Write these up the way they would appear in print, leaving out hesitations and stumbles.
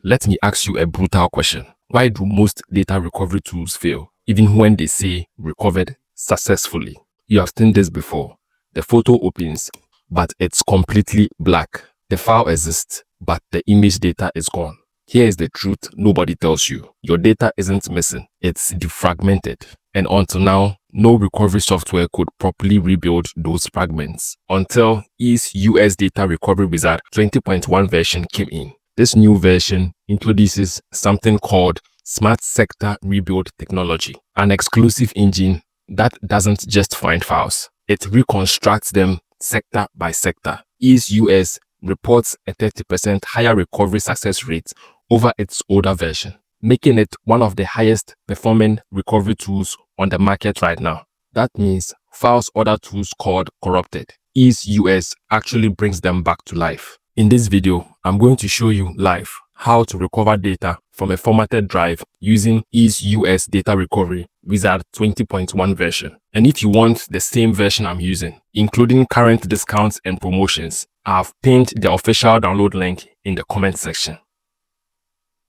Let me ask you a brutal question. Why do most data recovery tools fail, even when they say recovered successfully? You have seen this before. The photo opens, but it's completely black. The file exists, but the image data is gone. Here is the truth nobody tells you. Your data isn't missing, it's defragmented. And until now, no recovery software could properly rebuild those fragments until EaseUS Data Recovery Wizard 20.1 version came in. This new version introduces something called Smart Sector Rebuild Technology, an exclusive engine that doesn't just find files, it reconstructs them sector by sector. EaseUS reports a 30% higher recovery success rate over its older version, making it one of the highest performing recovery tools on the market right now. That means files other tools called corrupted, EaseUS actually brings them back to life. In this video, I'm going to show you live how to recover data from a formatted drive using EaseUS Data Recovery Wizard 20.1 version. And if you want the same version I'm using, including current discounts and promotions, I've pinned the official download link in the comment section.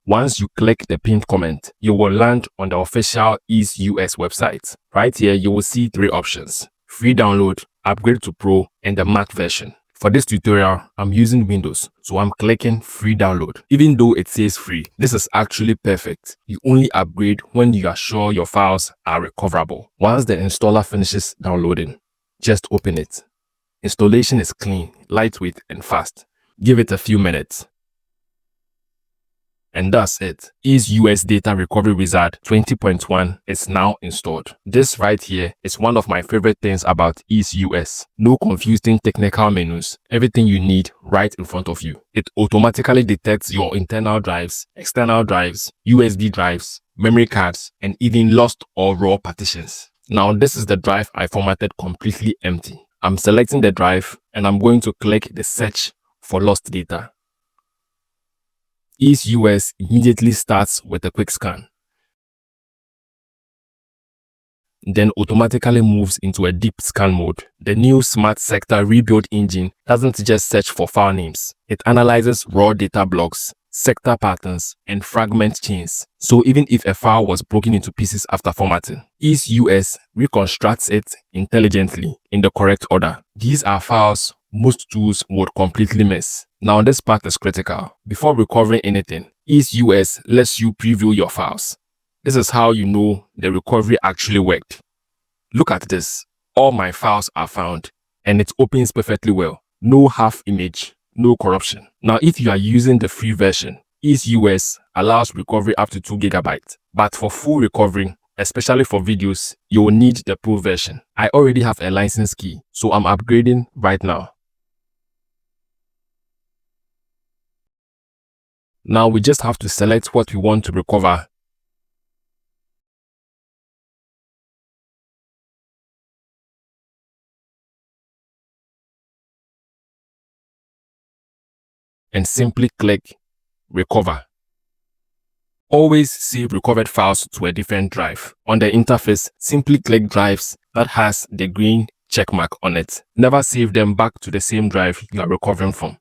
Once you click the pinned comment, you will land on the official EaseUS website. Right here, you will see three options: free download, upgrade to pro, and the Mac version. For this tutorial, I'm using Windows, so I'm clicking free download. Even though it says free, this is actually perfect. You only upgrade when you are sure your files are recoverable. Once the installer finishes downloading, just open it. Installation is clean, lightweight, and fast. Give it a few minutes. And that's it. EaseUS Data Recovery Wizard 20.1 is now installed. This right here is one of my favorite things about EaseUS. No confusing technical menus. Everything you need right in front of you. It automatically detects your internal drives, external drives, USB drives, memory cards, and even lost or raw partitions. Now this is the drive I formatted completely empty. I'm selecting the drive and I'm going to click the search for lost data. EaseUS immediately starts with a quick scan, then automatically moves into a deep scan mode. The new Smart Sector Rebuild engine doesn't just search for file names, it analyzes raw data blocks, sector patterns, and fragment chains. So even if a file was broken into pieces after formatting, EaseUS reconstructs it intelligently in the correct order. These are files most tools would completely miss. Now this part is critical. Before recovering anything, EaseUS lets you preview your files. This is how you know the recovery actually worked. Look at this. All my files are found and it opens perfectly well. No half image, no corruption. Now if you are using the free version, EaseUS allows recovery up to 2 GB. But for full recovery, especially for videos, you will need the pro version. I already have a license key, so I'm upgrading right now. Now we just have to select what we want to recover. And simply click Recover. Always save recovered files to a different drive. On the interface, simply click drives that has the green check mark on it. Never save them back to the same drive you are recovering from.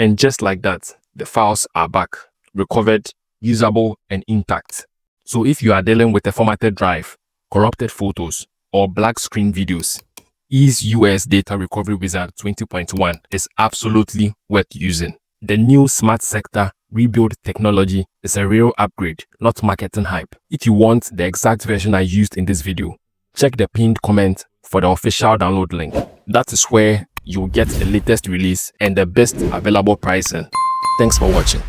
And just like that, the files are back, recovered, usable, and intact. So if you are dealing with a formatted drive, corrupted photos, or black screen videos, EaseUS Data Recovery Wizard 20.1 is absolutely worth using. The new Smart Sector Rebuild technology is a real upgrade, not marketing hype. If you want the exact version I used in this video, check the pinned comment for the official download link. That is where you'll get the latest release and the best available pricing. Thanks for watching.